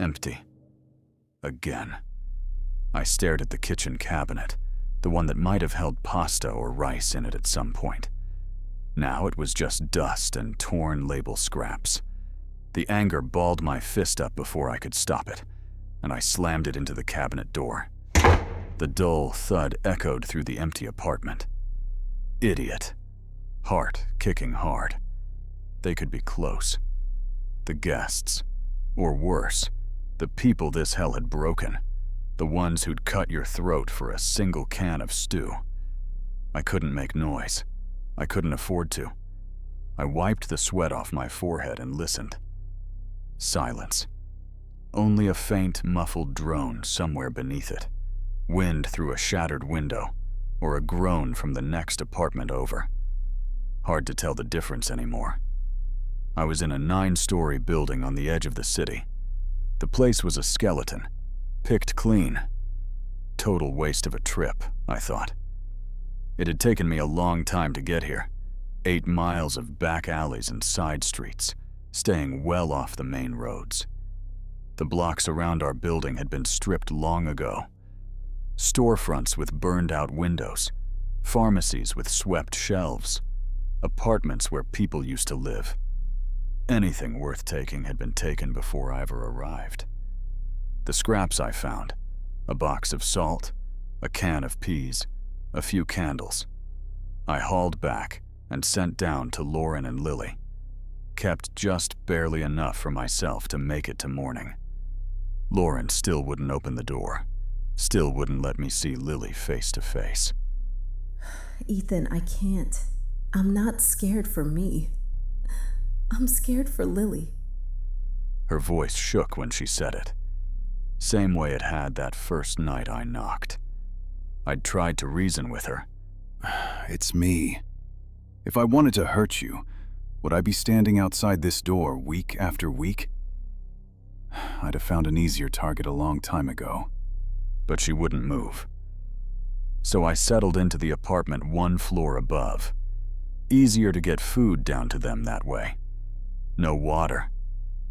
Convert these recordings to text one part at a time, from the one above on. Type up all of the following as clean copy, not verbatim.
Empty. Again. I stared at the kitchen cabinet, the one that might have held pasta or rice in it at some point. Now it was just dust and torn label scraps. The anger balled my fist up before I could stop it, and I slammed it into the cabinet door. The dull thud echoed through the empty apartment. Idiot. Heart kicking hard. They could be close. The guests. Or worse, the people this hell had broken. The ones who'd cut your throat for a single can of stew. I couldn't make noise. I couldn't afford to. I wiped the sweat off my forehead and listened. Silence. Only a faint, muffled drone somewhere beneath it. Wind through a shattered window, or a groan from the next apartment over. Hard to tell the difference anymore. I was in a 9-story building on the edge of the city. The place was a skeleton, picked clean. Total waste of a trip, I thought. It had taken me a long time to get here. 8 miles of back alleys and side streets, staying well off the main roads. The blocks around our building had been stripped long ago. Storefronts with burned-out windows, pharmacies with swept shelves, apartments where people used to live. Anything worth taking had been taken before I ever arrived. The scraps I found, a box of salt, a can of peas, a few candles. I hauled back and sent down to Lauren and Lily. Kept just barely enough for myself to make it to morning. Lauren still wouldn't open the door. Still wouldn't let me see Lily face to face. Ethan, I can't. I'm not scared for me. I'm scared for Lily. Her voice shook when she said it. Same way it had that first night I knocked. I'd tried to reason with her. It's me. If I wanted to hurt you, would I be standing outside this door week after week? I'd have found an easier target a long time ago. But she wouldn't move. So I settled into the apartment 1 floor above. Easier to get food down to them that way. No water,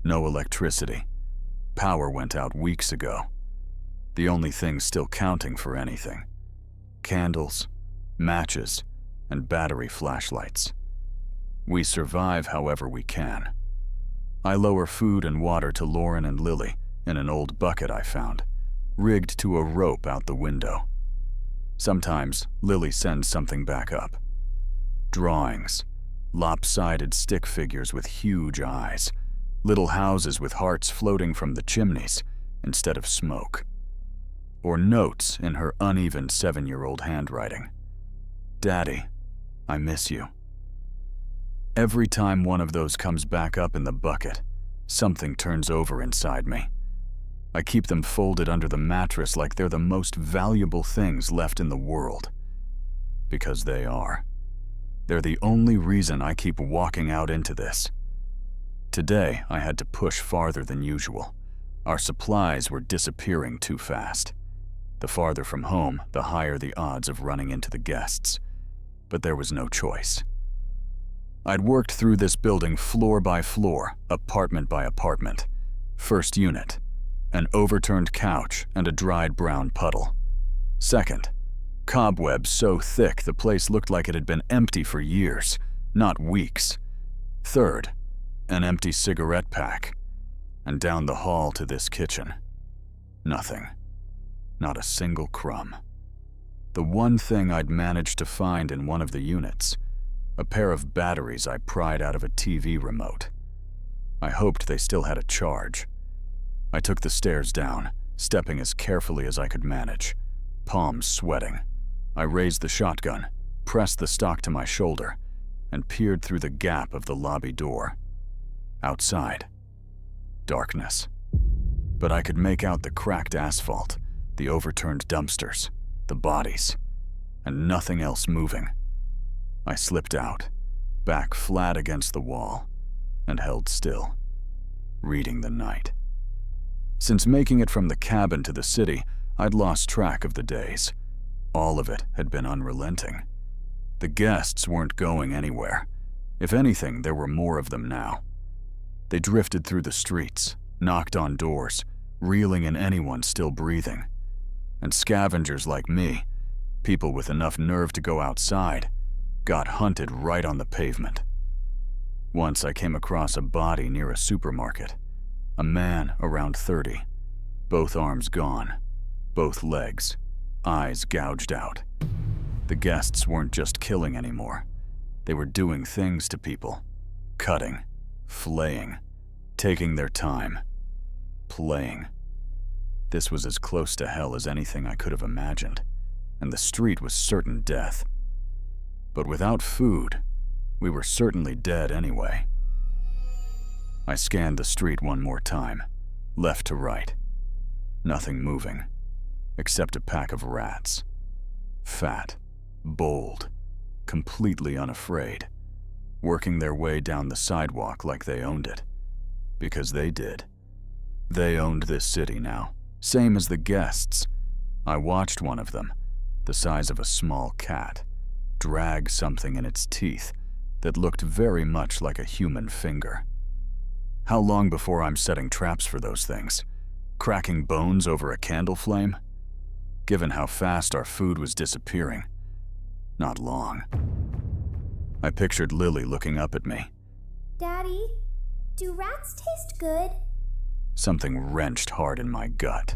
no electricity. Power went out weeks ago. The only thing still counting for anything. Candles, matches, and battery flashlights. We survive however we can. I lower food and water to Lauren and Lily in an old bucket I found, rigged to a rope out the window. Sometimes Lily sends something back up. Drawings, lopsided stick figures with huge eyes, little houses with hearts floating from the chimneys instead of smoke. Or notes in her uneven 7-year-old handwriting. Daddy, I miss you. Every time one of those comes back up in the bucket, something turns over inside me. I keep them folded under the mattress like they're the most valuable things left in the world. Because they are. They're the only reason I keep walking out into this. Today, I had to push farther than usual. Our supplies were disappearing too fast. The farther from home, the higher the odds of running into the guests. But there was no choice. I'd worked through this building floor by floor, apartment by apartment. First unit, an overturned couch and a dried brown puddle. Second, cobwebs so thick the place looked like it had been empty for years, not weeks. Third, an empty cigarette pack. And down the hall to this kitchen. Nothing. Not a single crumb. The one thing I'd managed to find in one of the units, a pair of batteries I pried out of a TV remote. I hoped they still had a charge. I took the stairs down, stepping as carefully as I could manage, palms sweating. I raised the shotgun, pressed the stock to my shoulder, and peered through the gap of the lobby door. Outside, darkness. But I could make out the cracked asphalt, the overturned dumpsters, the bodies, and nothing else moving. I slipped out, back flat against the wall, and held still, reading the night. Since making it from the cabin to the city, I'd lost track of the days. All of it had been unrelenting. The guests weren't going anywhere. If anything, there were more of them now. They drifted through the streets, knocked on doors, reeling in anyone still breathing. And scavengers like me, people with enough nerve to go outside, got hunted right on the pavement. Once I came across a body near a supermarket. A man around 30, both arms gone, both legs, eyes gouged out. The guests weren't just killing anymore. They were doing things to people. Cutting, flaying, taking their time, playing. This was as close to hell as anything I could have imagined, and the street was certain death. But without food, we were certainly dead anyway. I scanned the street one more time, left to right. Nothing moving, except a pack of rats. Fat, bold, completely unafraid, working their way down the sidewalk like they owned it. Because they did. They owned this city now, same as the guests. I watched one of them, the size of a small cat, drag something in its teeth that looked very much like a human finger. How long before I'm setting traps for those things? Cracking bones over a candle flame? Given how fast our food was disappearing, not long. I pictured Lily looking up at me. Daddy, do rats taste good? Something wrenched hard in my gut.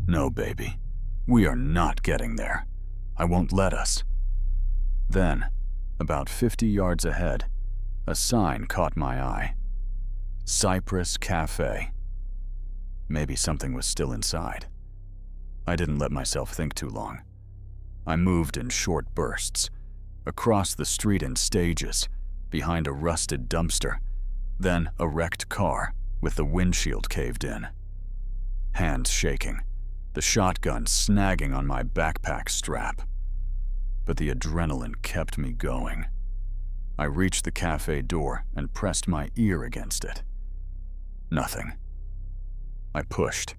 No, baby. We are not getting there. I won't let us. Then, about 50 yards ahead, a sign caught my eye. Cypress Cafe. Maybe something was still inside. I didn't let myself think too long. I moved in short bursts, across the street in stages, behind a rusted dumpster, then a wrecked car with the windshield caved in. Hands shaking, the shotgun snagging on my backpack strap. But the adrenaline kept me going. I reached the cafe door and pressed my ear against it. Nothing. I pushed,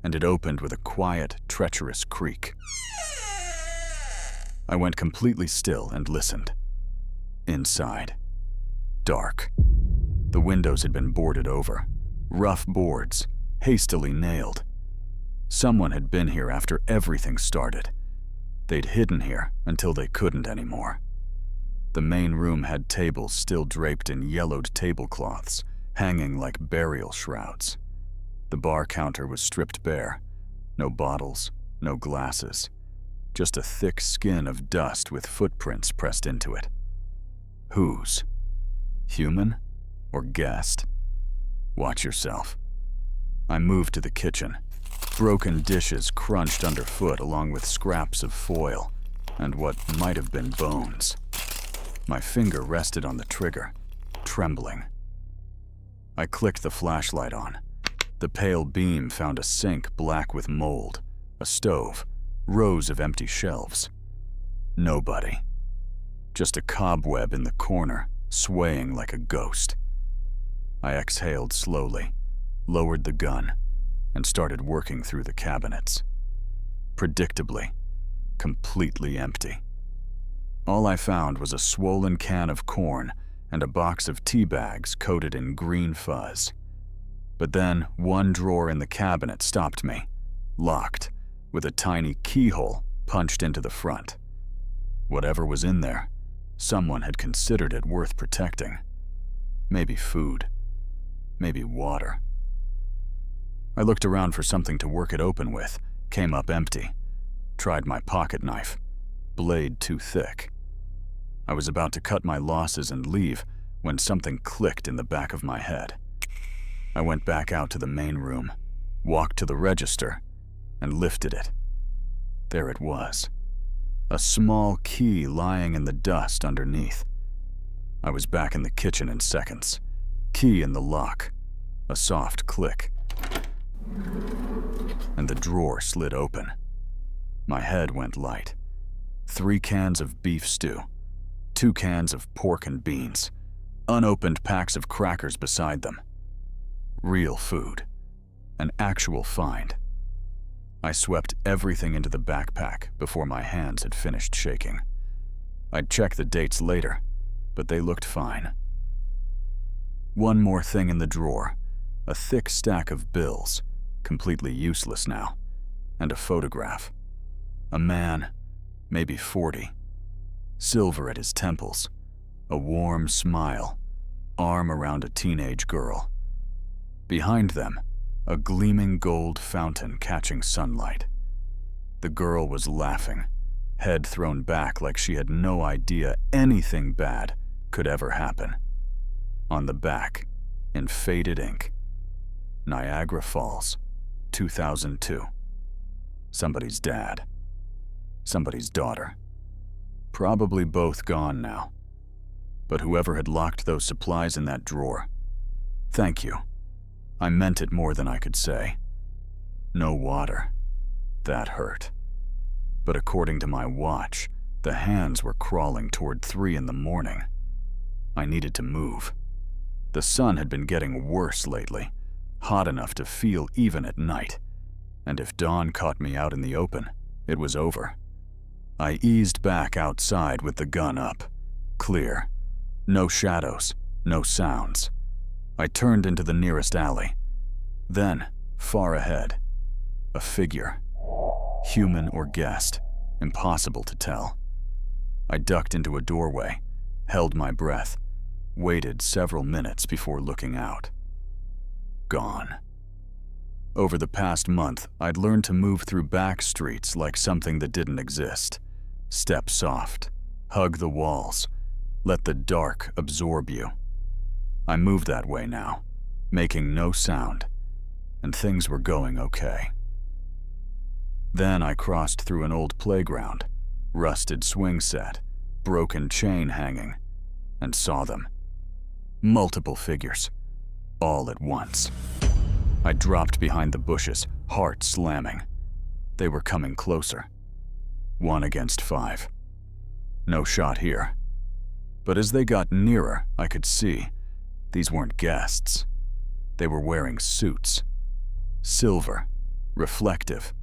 and it opened with a quiet, treacherous creak. I went completely still and listened. Inside. Dark. The windows had been boarded over. Rough boards, hastily nailed. Someone had been here after everything started. They'd hidden here until they couldn't anymore. The main room had tables still draped in yellowed tablecloths, hanging like burial shrouds. The bar counter was stripped bare. No bottles, no glasses. Just a thick skin of dust with footprints pressed into it. Whose? Human or guest? Watch yourself. I moved to the kitchen. Broken dishes crunched underfoot along with scraps of foil and what might have been bones. My finger rested on the trigger, trembling. I clicked the flashlight on. The pale beam found a sink black with mold, a stove, rows of empty shelves. Nobody. Just a cobweb in the corner, swaying like a ghost. I exhaled slowly, lowered the gun, and started working through the cabinets. Predictably, completely empty. All I found was a swollen can of corn and a box of tea bags coated in green fuzz. But then one drawer in the cabinet stopped me, locked, with a tiny keyhole punched into the front. Whatever was in there, someone had considered it worth protecting. Maybe food, maybe water. I looked around for something to work it open with, came up empty. Tried my pocket knife, blade too thick. I was about to cut my losses and leave when something clicked in the back of my head. I went back out to the main room, walked to the register, and lifted it. There it was. A small key lying in the dust underneath. I was back in the kitchen in seconds. Key in the lock. A soft click. And the drawer slid open. My head went light. 3 cans of beef stew. 2 cans of pork and beans. Unopened packs of crackers beside them. Real food. An actual find. I swept everything into the backpack before my hands had finished shaking. I'd check the dates later, but they looked fine. One more thing in the drawer. A thick stack of bills, completely useless now, and a photograph. A man, maybe 40, silver at his temples, a warm smile, arm around a teenage girl. Behind them, a gleaming gold fountain catching sunlight. The girl was laughing, head thrown back like she had no idea anything bad could ever happen. On the back, in faded ink, Niagara Falls, 2002. Somebody's dad. Somebody's daughter. Probably both gone now. But whoever had locked those supplies in that drawer, thank you. I meant it more than I could say. No water. That hurt. But according to my watch, the hands were crawling toward 3 in the morning. I needed to move. The sun had been getting worse lately, hot enough to feel even at night. And if dawn caught me out in the open, it was over. I eased back outside with the gun up. Clear. No shadows, no sounds. I turned into the nearest alley. Then, far ahead, a figure. Human or guest, impossible to tell. I ducked into a doorway, held my breath, waited several minutes before looking out. Gone. Over the past month, I'd learned to move through back streets like something that didn't exist. Step soft, hug the walls, let the dark absorb you. I moved that way now, making no sound, and things were going okay. Then I crossed through an old playground, rusted swing set, broken chain hanging, and saw them. Multiple figures, all at once. I dropped behind the bushes, heart slamming. They were coming closer. 1 against 5. No shot here. But as they got nearer, I could see these weren't guests. They were wearing suits. Silver, reflective,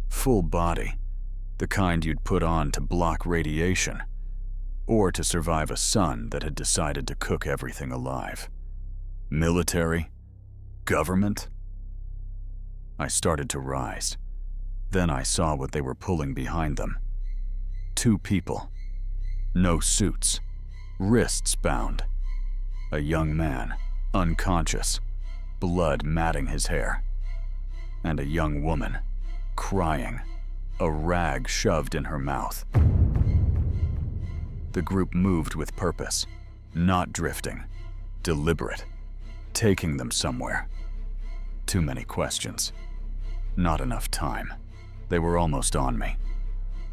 full body, the kind you'd put on to block radiation, or to survive a sun that had decided to cook everything alive. Military? Government? I started to rise. Then I saw what they were pulling behind them. 2 people. No suits. Wrists bound. A young man, unconscious, blood matting his hair. And a young woman, crying, a rag shoved in her mouth. The group moved with purpose, not drifting, deliberate, taking them somewhere. Too many questions. Not enough time. They were almost on me.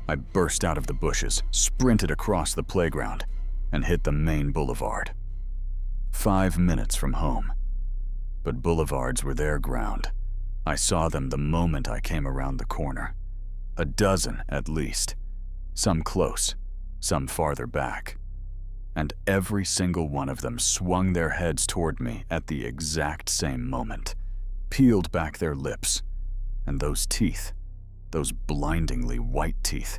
I burst out of the bushes, sprinted across the playground, and hit the main boulevard. 5 minutes from home. But boulevards were their ground. I saw them the moment I came around the corner. A dozen, at least. Some close, some farther back. And every single one of them swung their heads toward me at the exact same moment, peeled back their lips, and those teeth, those blindingly white teeth,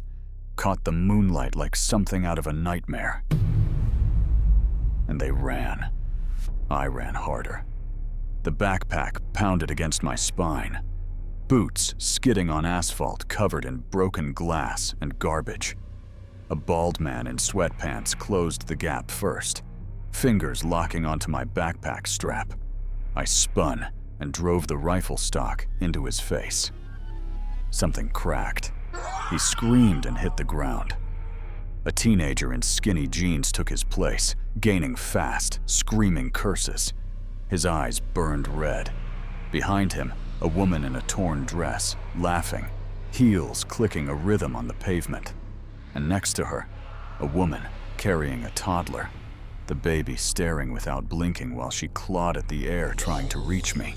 caught the moonlight like something out of a nightmare. And they ran. I ran harder. The backpack pounded against my spine, boots skidding on asphalt covered in broken glass and garbage. A bald man in sweatpants closed the gap first, fingers locking onto my backpack strap. I spun and drove the rifle stock into his face. Something cracked. He screamed and hit the ground. A teenager in skinny jeans took his place, gaining fast, screaming curses. His eyes burned red. Behind him, a woman in a torn dress, laughing, heels clicking a rhythm on the pavement. And next to her, a woman carrying a toddler, the baby staring without blinking while she clawed at the air trying to reach me.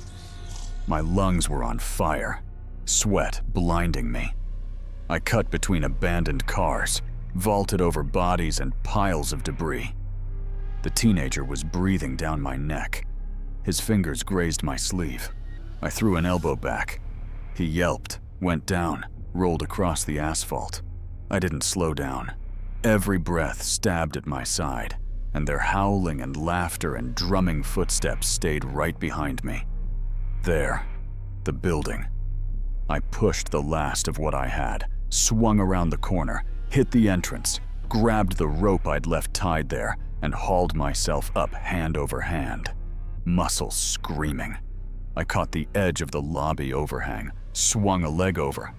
My lungs were on fire, sweat blinding me. I cut between abandoned cars, vaulted over bodies and piles of debris. The teenager was breathing down my neck. His fingers grazed my sleeve. I threw an elbow back. He yelped, went down, rolled across the asphalt. I didn't slow down. Every breath stabbed at my side, and their howling and laughter and drumming footsteps stayed right behind me. There The building. I pushed the last of what I had, swung around the corner, hit the entrance, grabbed the rope I'd left tied there, and hauled myself up hand over hand, muscles screaming. I caught the edge of the lobby overhang, swung a leg over,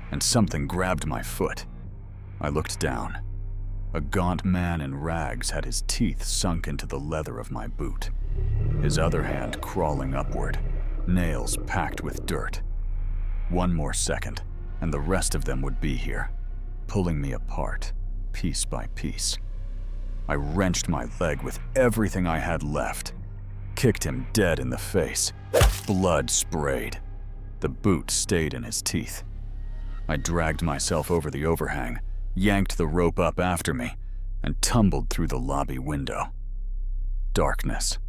and something grabbed my foot. I looked down. A gaunt man in rags had his teeth sunk into the leather of my boot, his other hand crawling upward, nails packed with dirt. One more second, and the rest of them would be here, pulling me apart, piece by piece. I wrenched my leg with everything I had left, kicked him dead in the face. Blood sprayed. The boot stayed in his teeth. I dragged myself over the overhang, yanked the rope up after me, and tumbled through the lobby window. Darkness.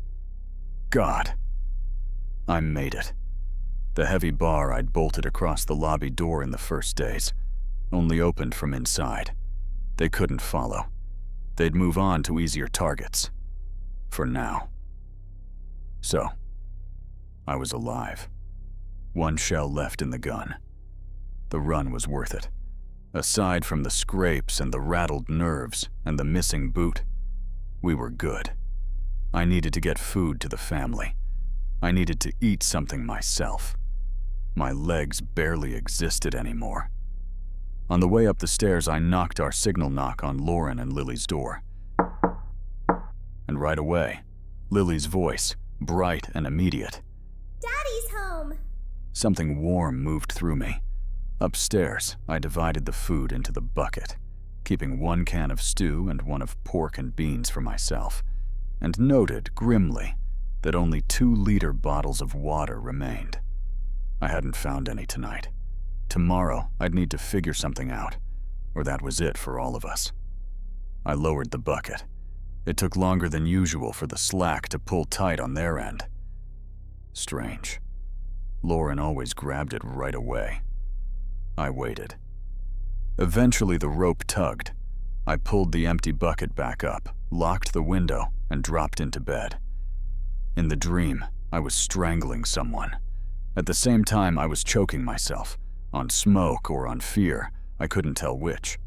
God. I made it. The heavy bar I'd bolted across the lobby door in the first days only opened from inside. They couldn't follow. They'd move on to easier targets. For now. So, I was alive. One shell left in the gun. The run was worth it. Aside from the scrapes and the rattled nerves and the missing boot, we were good. I needed to get food to the family. I needed to eat something myself. My legs barely existed anymore. On the way up the stairs, I knocked our signal knock on Lauren and Lily's door. And right away, Lily's voice, bright and immediate. Daddy's home! Something warm moved through me. Upstairs, I divided the food into the bucket, keeping one can of stew and one of pork and beans for myself, and noted grimly that only 2-liter bottles of water remained. I hadn't found any tonight. Tomorrow, I'd need to figure something out, or that was it for all of us. I lowered the bucket. It took longer than usual for the slack to pull tight on their end. Strange. Lauren always grabbed it right away. I waited. Eventually the rope tugged. I pulled the empty bucket back up, locked the window, and dropped into bed. In the dream, I was strangling someone. At the same time, I was choking myself, on smoke or on fear, I couldn't tell which.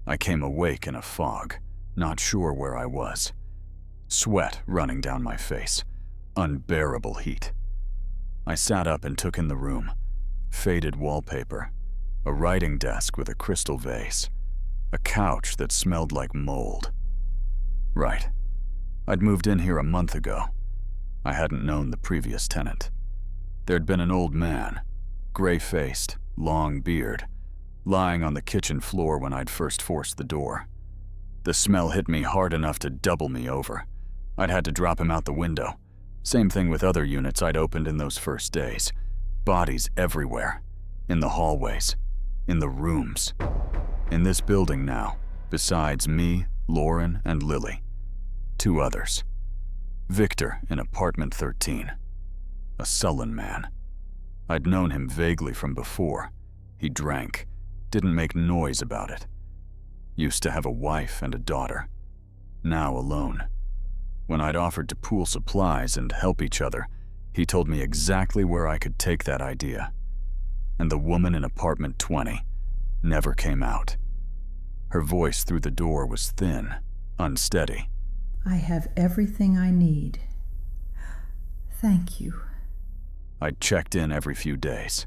I came awake in a fog, not sure where I was. Sweat running down my face, unbearable heat. I sat up and took in the room. Faded wallpaper, a writing desk with a crystal vase, a couch that smelled like mold. Right. I'd moved in here a month ago. I hadn't known the previous tenant. There'd been an old man, gray-faced, long beard, lying on the kitchen floor when I'd first forced the door. The smell hit me hard enough to double me over. I'd had to drop him out the window. Same thing with other units I'd opened in those first days. Bodies everywhere. In the hallways. In the rooms. In this building now, besides me, Lauren, and Lily. 2 others. Victor in apartment 13. A sullen man. I'd known him vaguely from before. He drank, didn't make noise about it. Used to have a wife and a daughter. Now alone. When I'd offered to pool supplies and help each other, he told me exactly where I could take that idea. And the woman in apartment 20 never came out. Her voice through the door was thin, unsteady. I have everything I need. Thank you. I'd checked in every few days.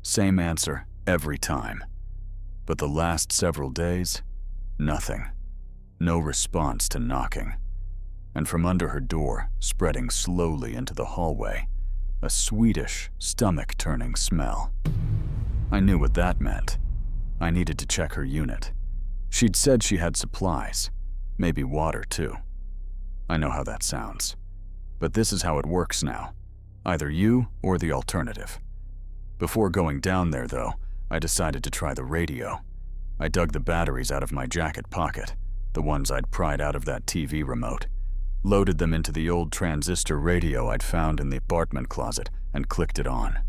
Same answer every time. But the last several days, nothing. No response to knocking. And from under her door, spreading slowly into the hallway, a sweetish, stomach-turning smell. I knew what that meant. I needed to check her unit. She'd said she had supplies, maybe water too. I know how that sounds. But this is how it works now. Either you or the alternative. Before going down there, though, I decided to try the radio. I dug the batteries out of my jacket pocket, the ones I'd pried out of that TV remote, loaded them into the old transistor radio I'd found in the apartment closet, and clicked it on.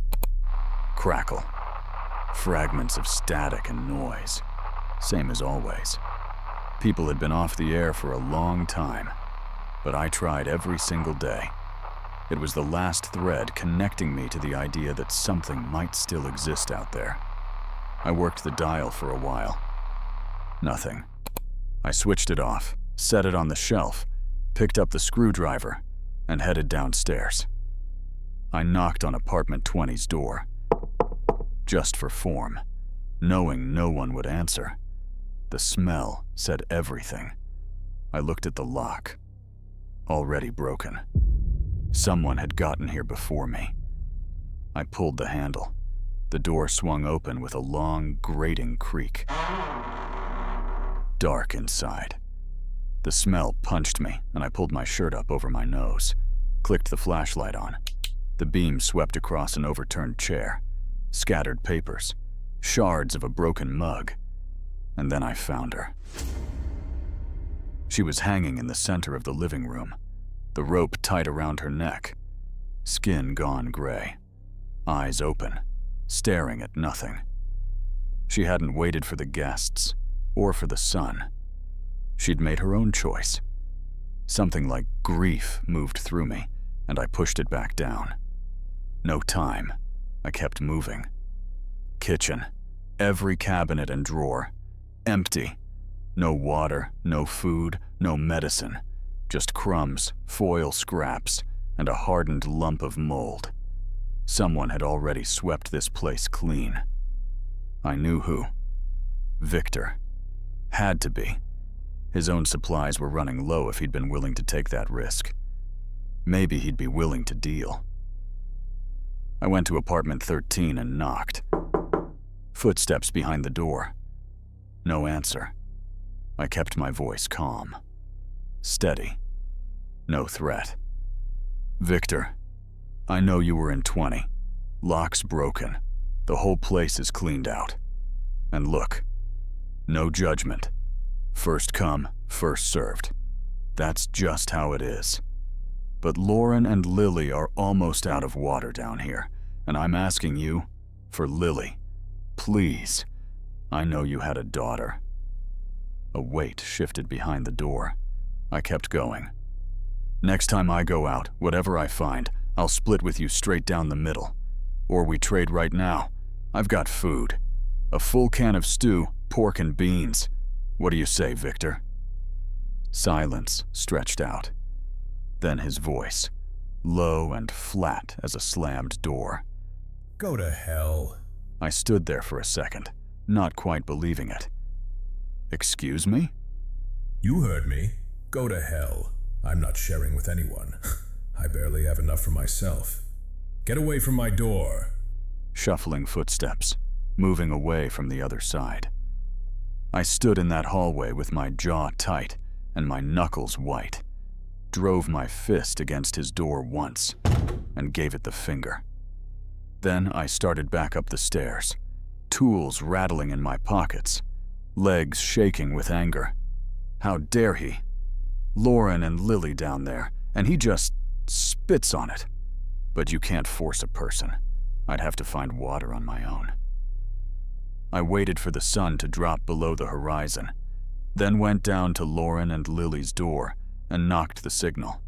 Crackle. Fragments of static and noise. Same as always. People had been off the air for a long time, but I tried every single day. It was the last thread connecting me to the idea that something might still exist out there. I worked the dial for a while. Nothing. I switched it off, set it on the shelf, picked up the screwdriver, and headed downstairs. I knocked on apartment 20's door, just for form, knowing no one would answer. The smell said everything. I looked at the lock. Already broken. Someone had gotten here before me. I pulled the handle. The door swung open with a long, grating creak. Dark inside. The smell punched me, and I pulled my shirt up over my nose, clicked the flashlight on. The beam swept across an overturned chair, scattered papers, shards of a broken mug, and then I found her. She was hanging in the center of the living room, the rope tight around her neck, skin gone gray, eyes open, staring at nothing. She hadn't waited for the guests or for the sun. She'd made her own choice. Something like grief moved through me, and I pushed it back down. No time. I kept moving. Kitchen. Every cabinet and drawer. Empty. No water, no food, no medicine. Just crumbs, foil scraps, and a hardened lump of mold. Someone had already swept this place clean. I knew who. Victor. Had to be. His own supplies were running low if he'd been willing to take that risk. Maybe he'd be willing to deal. I went to apartment 13 and knocked. Footsteps behind the door. No answer. I kept my voice calm. Steady. No threat. Victor, I know you were in 20. Lock's broken. The whole place is cleaned out. And look, no judgment. First come, first served. That's just how it is. But Lauren and Lily are almost out of water down here, and I'm asking you for Lily. Please. I know you had a daughter. A weight shifted behind the door. I kept going. Next time I go out, whatever I find, I'll split with you straight down the middle. Or we trade right now. I've got food. A full can of stew, pork and beans. What do you say, Victor? Silence stretched out. Then his voice, low and flat as a slammed door. Go to hell. I stood there for a second, not quite believing it. Excuse me? You heard me. Go to hell. I'm not sharing with anyone. I barely have enough for myself. Get away from my door. Shuffling footsteps, moving away from the other side. I stood in that hallway with my jaw tight and my knuckles white, drove my fist against his door once, and gave it the finger. Then I started back up the stairs, tools rattling in my pockets, legs shaking with anger. How dare he? Lauren and Lily down there, and he just spits on it. But you can't force a person. I'd have to find water on my own. I waited for the sun to drop below the horizon, then went down to Lauren and Lily's door and knocked the signal.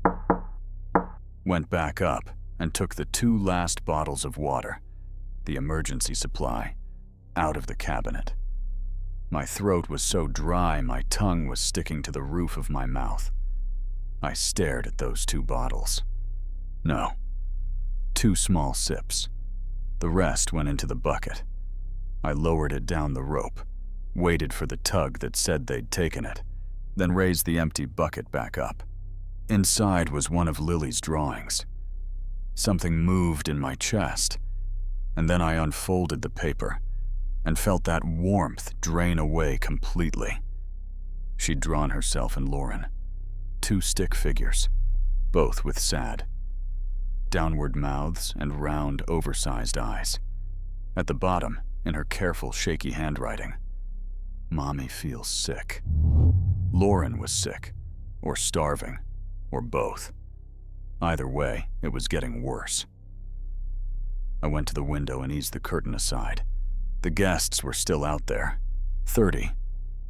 Went back up and took the 2 last bottles of water, the emergency supply, out of the cabinet. My throat was so dry my tongue was sticking to the roof of my mouth. I stared at those 2 bottles. No. 2 small sips. The rest went into the bucket. I lowered it down the rope, waited for the tug that said they'd taken it, then raised the empty bucket back up. Inside was one of Lily's drawings. Something moved in my chest, and then I unfolded the paper and felt that warmth drain away completely. She'd drawn herself and Lauren, 2 stick figures, both with sad, downward mouths and round, oversized eyes. At the bottom, in her careful, shaky handwriting, "Mommy feels sick." Lauren was sick, or starving, or both. Either way, it was getting worse. I went to the window and eased the curtain aside. The guests were still out there, 30,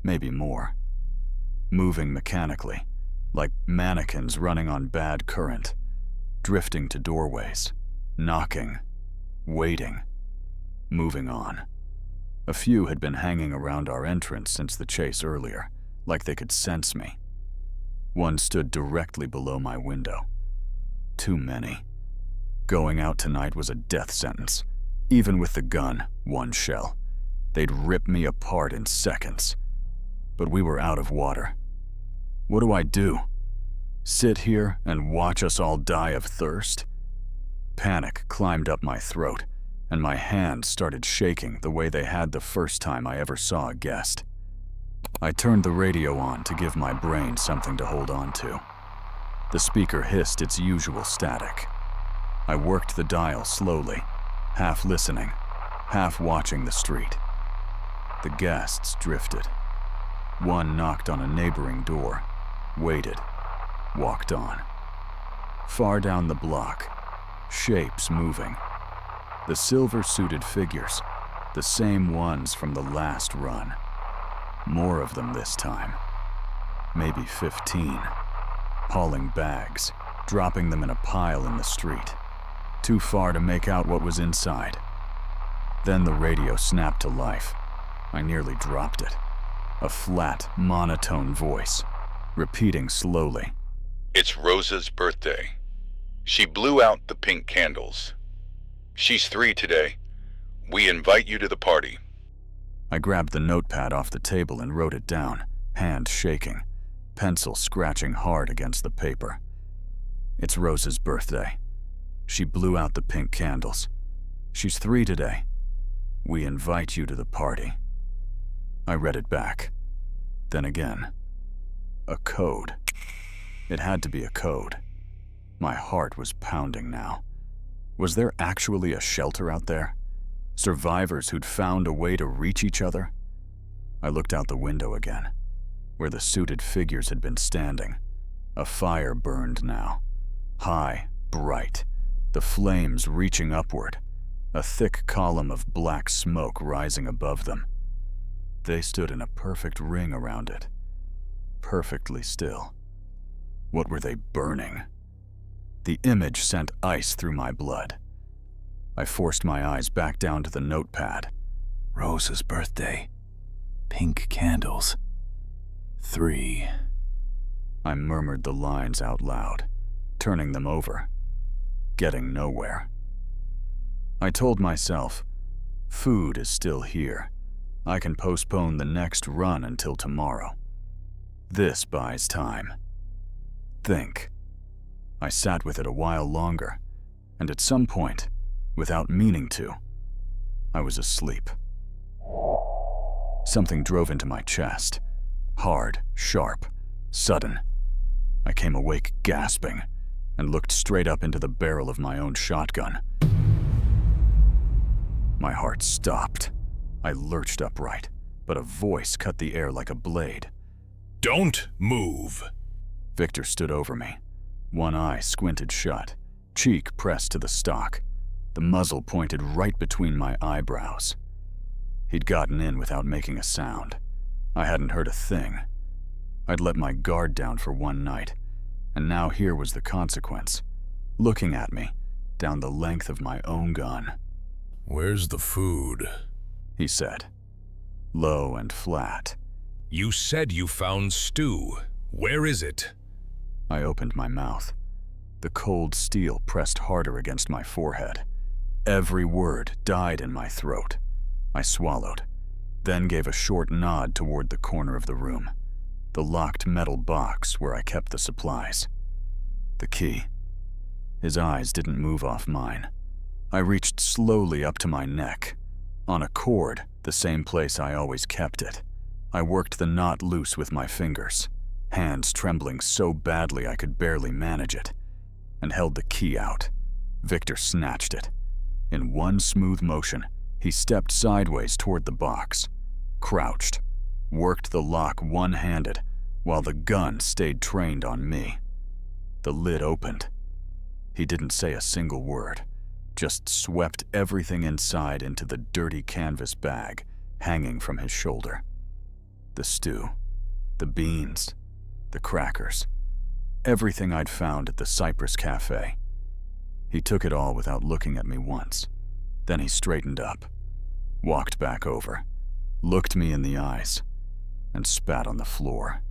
maybe more, moving mechanically, like mannequins running on bad current, drifting to doorways, knocking, waiting, moving on. A few had been hanging around our entrance since the chase earlier, like they could sense me. One stood directly below my window. Too many. Going out tonight was a death sentence. Even with the gun, one shell. They'd rip me apart in seconds. But we were out of water. What do I do? Sit here and watch us all die of thirst? Panic climbed up my throat, and my hands started shaking the way they had the first time I ever saw a guest. I turned the radio on to give my brain something to hold on to. The speaker hissed its usual static. I worked the dial slowly, half listening, half watching the street. The guests drifted. One knocked on a neighboring door, waited, walked on. Far down the block, shapes moving. The silver-suited figures, the same ones from the last run. More of them this time. Maybe 15. Hauling bags, dropping them in a pile in the street. Too far to make out what was inside. Then the radio snapped to life. I nearly dropped it. A flat, monotone voice, repeating slowly. It's Rosa's birthday. She blew out the pink candles. She's 3 today. We invite you to the party. I grabbed the notepad off the table and wrote it down, hand shaking, pencil scratching hard against the paper. It's Rosa's birthday. She blew out the pink candles. She's 3 today. We invite you to the party. I read it back. Then again. A code. It had to be a code. My heart was pounding now. Was there actually a shelter out there? Survivors who'd found a way to reach each other? I looked out the window again, where the suited figures had been standing. A fire burned now. High, bright, the flames reaching upward, a thick column of black smoke rising above them. They stood in a perfect ring around it, perfectly still. What were they burning? The image sent ice through my blood. I forced my eyes back down to the notepad. Rosa's birthday. Pink candles. 3. I murmured the lines out loud, turning them over, getting nowhere. I told myself, food is still here. I can postpone the next run until tomorrow. This buys time. Think. I sat with it a while longer, and at some point, without meaning to, I was asleep. Something drove into my chest. Hard, sharp, sudden. I came awake gasping and looked straight up into the barrel of my own shotgun. My heart stopped. I lurched upright, but a voice cut the air like a blade. Don't move. Victor stood over me. One eye squinted shut, cheek pressed to the stock, the muzzle pointed right between my eyebrows. He'd gotten in without making a sound. I hadn't heard a thing. I'd let my guard down for one night, and now here was the consequence, looking at me down the length of my own gun. Where's the food? He said, low and flat. You said you found stew. Where is it? I opened my mouth. The cold steel pressed harder against my forehead. Every word died in my throat. I swallowed, then gave a short nod toward the corner of the room, the locked metal box where I kept the supplies. The key. His eyes didn't move off mine. I reached slowly up to my neck. On a cord, the same place I always kept it. I worked the knot loose with my fingers, hands trembling so badly I could barely manage it, and held the key out. Victor snatched it. In one smooth motion, he stepped sideways toward the box, crouched, worked the lock one-handed, while the gun stayed trained on me. The lid opened. He didn't say a single word, just swept everything inside into the dirty canvas bag hanging from his shoulder. The stew, the beans, the crackers, everything I'd found at the Cypress Cafe. He took it all without looking at me once. Then he straightened up, walked back over, looked me in the eyes, and spat on the floor.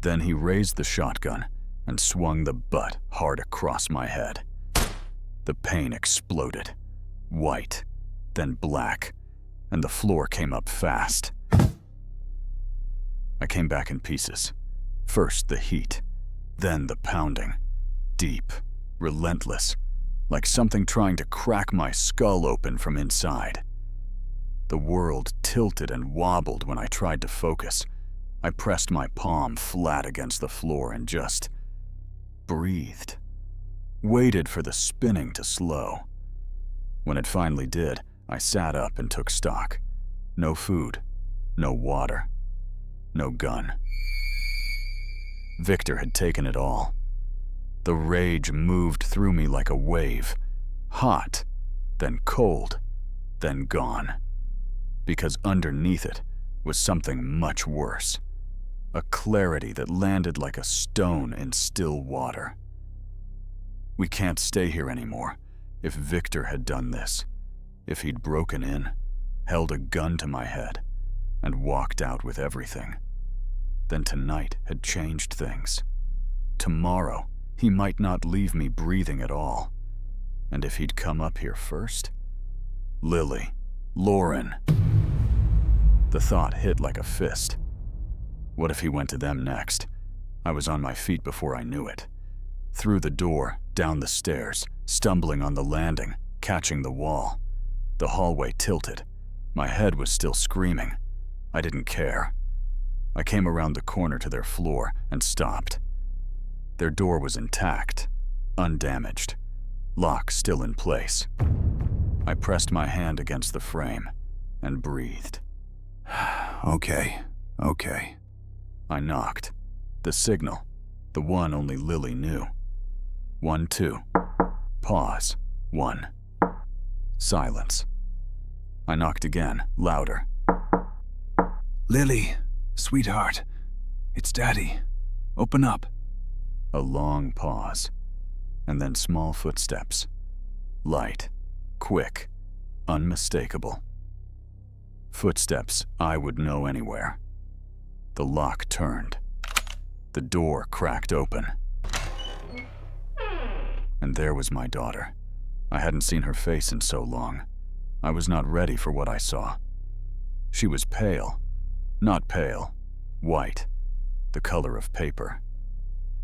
Then he raised the shotgun and swung the butt hard across my head. The pain exploded, white, then black, and the floor came up fast. I came back in pieces. First the heat, then the pounding, deep, relentless, like something trying to crack my skull open from inside. The world tilted and wobbled when I tried to focus. I pressed my palm flat against the floor and just breathed. Waited for the spinning to slow. When it finally did, I sat up and took stock. No food, no water, no gun. Victor had taken it all. The rage moved through me like a wave, hot, then cold, then gone. Because underneath it was something much worse. A clarity that landed like a stone in still water. We can't stay here anymore. If Victor had done this, if he'd broken in, held a gun to my head, and walked out with everything, then tonight had changed things. Tomorrow, he might not leave me breathing at all. And if he'd come up here first? Lily, Lauren. The thought hit like a fist. What if he went to them next? I was on my feet before I knew it. Through the door, down the stairs, stumbling on the landing, catching the wall. The hallway tilted. My head was still screaming. I didn't care. I came around the corner to their floor and stopped. Their door was intact, undamaged, lock still in place. I pressed my hand against the frame and breathed. Okay. I knocked. The signal, the one only Lily knew. 1, 2. Pause. 1. Silence. I knocked again, louder. Lily, sweetheart, it's Daddy. Open up. A long pause, and then small footsteps. Light, quick, unmistakable. Footsteps I would know anywhere. The lock turned. The door cracked open. And there was my daughter. I hadn't seen her face in so long. I was not ready for what I saw. She was pale. Not pale. White. The color of paper.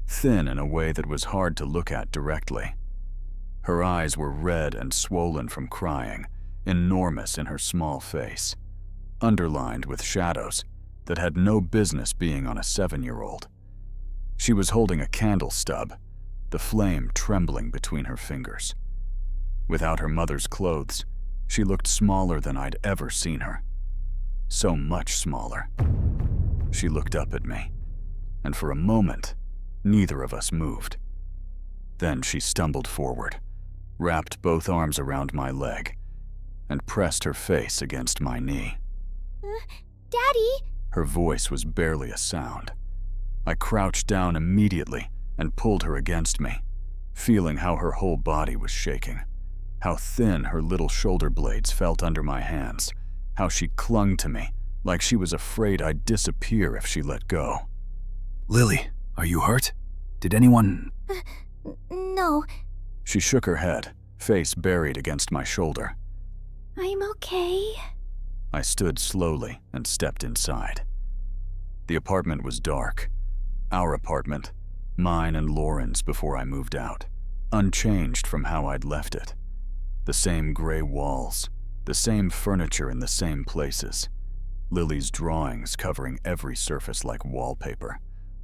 Thin in a way that was hard to look at directly. Her eyes were red and swollen from crying, enormous in her small face, underlined with shadows that had no business being on a 7-year-old. She was holding a candle stub, the flame trembling between her fingers. Without her mother's clothes, she looked smaller than I'd ever seen her. So much smaller. She looked up at me, and for a moment, neither of us moved. Then she stumbled forward, wrapped both arms around my leg, and pressed her face against my knee. Daddy? Her voice was barely a sound. I crouched down immediately and pulled her against me, feeling how her whole body was shaking, how thin her little shoulder blades felt under my hands, how she clung to me like she was afraid I'd disappear if she let go. Lily, are you hurt? Did anyone... No, She shook her head, face buried against my shoulder. I'm okay. I stood slowly and stepped inside. The apartment was dark. Our apartment, mine and Lauren's before I moved out, unchanged from how I'd left it. The same gray walls, the same furniture in the same places. Lily's drawings covering every surface like wallpaper.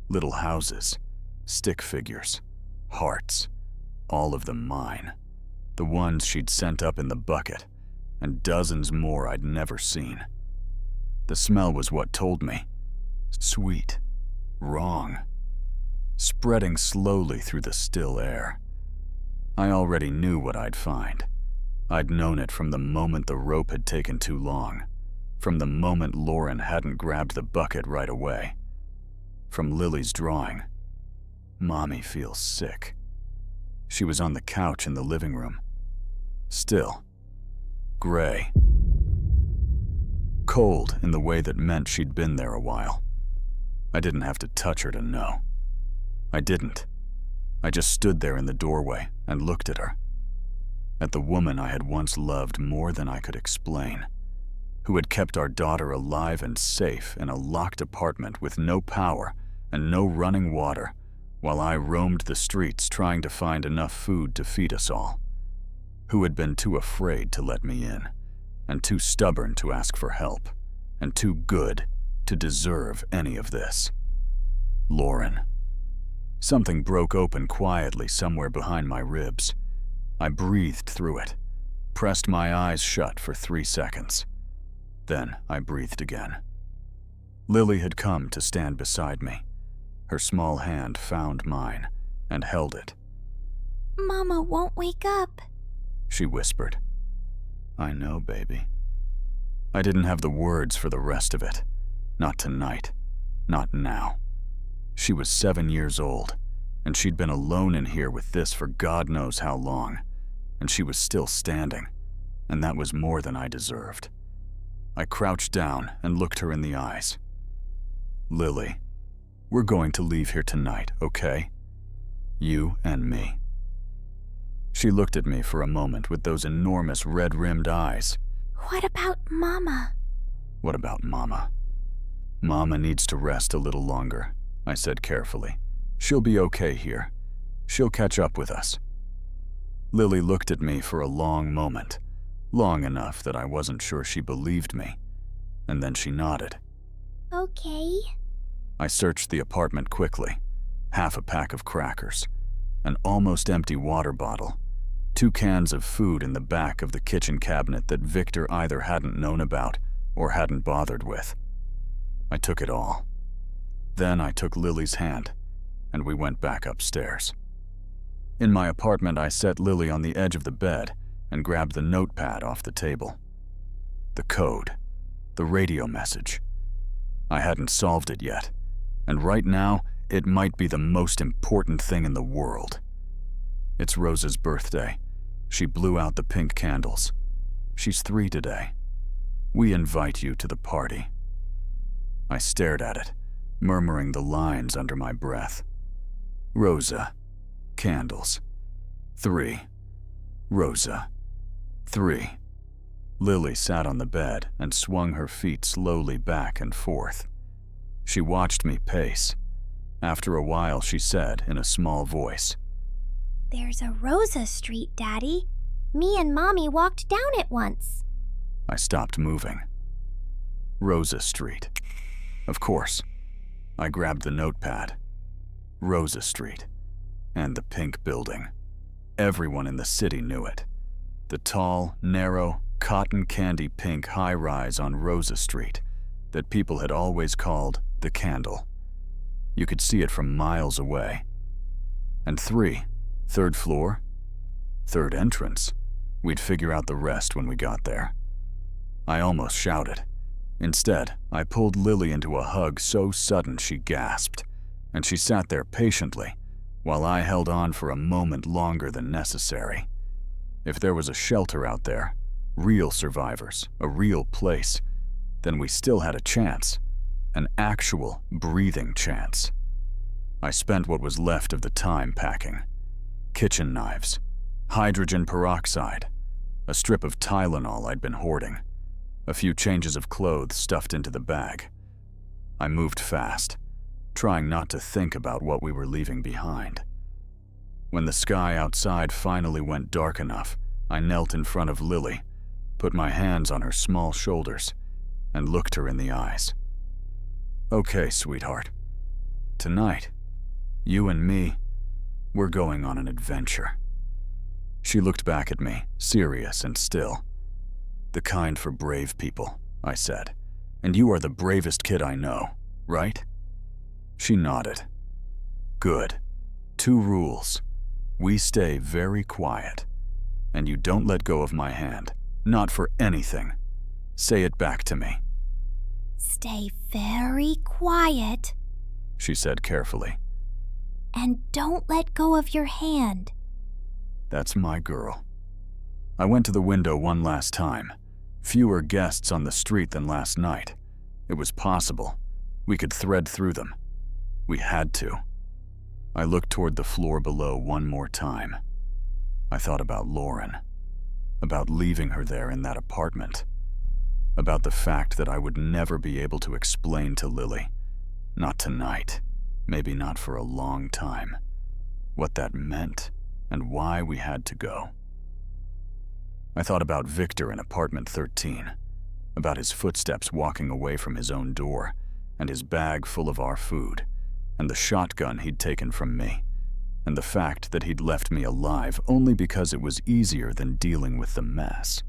Little houses, stick figures, hearts, all of them mine. The ones she'd sent up in the bucket, and dozens more I'd never seen. The smell was what told me. Sweet. Wrong. Spreading slowly through the still air. I already knew what I'd find. I'd known it from the moment the rope had taken too long, from the moment Lauren hadn't grabbed the bucket right away. From Lily's drawing. Mommy feels sick. She was on the couch in the living room. Still. Gray. Cold in the way that meant she'd been there a while. I didn't have to touch her to know. I didn't. I just stood there in the doorway and looked at her. At the woman I had once loved more than I could explain, who had kept our daughter alive and safe in a locked apartment with no power and no running water, while I roamed the streets trying to find enough food to feed us all, who had been too afraid to let me in, and too stubborn to ask for help, and too good to deserve any of this. Lauren. Something broke open quietly somewhere behind my ribs. I breathed through it, pressed my eyes shut for 3 seconds. Then I breathed again. Lily had come to stand beside me. Her small hand found mine and held it. Mama won't wake up, She whispered. I know, baby. I didn't have the words for the rest of it. Not tonight. Not now. She was 7 years old, and she'd been alone in here with this for God knows how long, and she was still standing, and that was more than I deserved. I crouched down and looked her in the eyes. Lily, we're going to leave here tonight, okay? You and me. She looked at me for a moment with those enormous red-rimmed eyes. What about Mama? What about Mama? Mama needs to rest a little longer, I said carefully. She'll be okay here. She'll catch up with us. Lily looked at me for a long moment, long enough that I wasn't sure she believed me, and then she nodded. Okay. I searched the apartment quickly. Half a pack of crackers, an almost empty water bottle, 2 cans of food in the back of the kitchen cabinet that Victor either hadn't known about or hadn't bothered with. I took it all. Then I took Lily's hand, and we went back upstairs. In my apartment, I set Lily on the edge of the bed and grabbed the notepad off the table. The code, the radio message. I hadn't solved it yet, and right now, it might be the most important thing in the world. It's Rosa's birthday. She blew out the pink candles. She's 3 today. We invite you to the party. I stared at it, murmuring the lines under my breath. Rosa, candles. 3. Rosa, 3. Lily sat on the bed and swung her feet slowly back and forth. She watched me pace. After a while, she said in a small voice, There's a Rosa Street, Daddy. Me and Mommy walked down it once. I stopped moving. Rosa Street. Of course. I grabbed the notepad. Rosa Street. And the pink building. Everyone in the city knew it. The tall, narrow, cotton candy pink high-rise on Rosa Street that people had always called the Candle. You could see it from miles away. And 3, 3rd floor, 3rd entrance. We'd figure out the rest when we got there. I almost shouted. Instead, I pulled Lily into a hug so sudden she gasped, and she sat there patiently, while I held on for a moment longer than necessary. If there was a shelter out there, real survivors, a real place, then we still had a chance, an actual breathing chance. I spent what was left of the time packing. Kitchen knives, hydrogen peroxide, a strip of Tylenol I'd been hoarding, a few changes of clothes stuffed into the bag. I moved fast, trying not to think about what we were leaving behind. When the sky outside finally went dark enough, I knelt in front of Lily, put my hands on her small shoulders, and looked her in the eyes. Okay, sweetheart. Tonight, you and me, we're going on an adventure. She looked back at me, serious and still. The kind for brave people, I said. And you are the bravest kid I know, right? She nodded. Good. 2 rules. We stay very quiet. And you don't let go of my hand. Not for anything. Say it back to me. Stay very quiet, She said carefully. and don't let go of your hand. That's my girl. I went to the window one last time. Fewer guests on the street than last night. It was possible. We could thread through them. We had to. I looked toward the floor below one more time. I thought about Lauren. About leaving her there in that apartment. About the fact that I would never be able to explain to Lily, not tonight, maybe not for a long time, what that meant and why we had to go. I thought about Victor in apartment 13, about his footsteps walking away from his own door, and his bag full of our food, and the shotgun he'd taken from me, and the fact that he'd left me alive only because it was easier than dealing with the mess.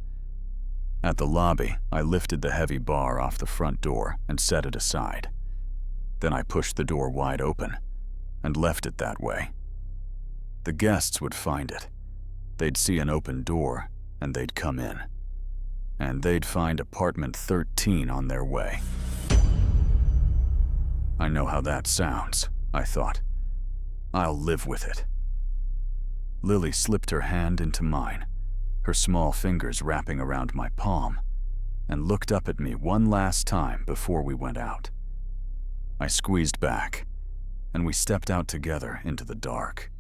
At the lobby, I lifted the heavy bar off the front door and set it aside. Then I pushed the door wide open and left it that way. The guests would find it. They'd see an open door and they'd come in. And they'd find apartment 13 on their way. I know how that sounds, I thought. I'll live with it. Lily slipped her hand into mine, her small fingers wrapping around my palm, and looked up at me one last time before we went out. I squeezed back, and we stepped out together into the dark.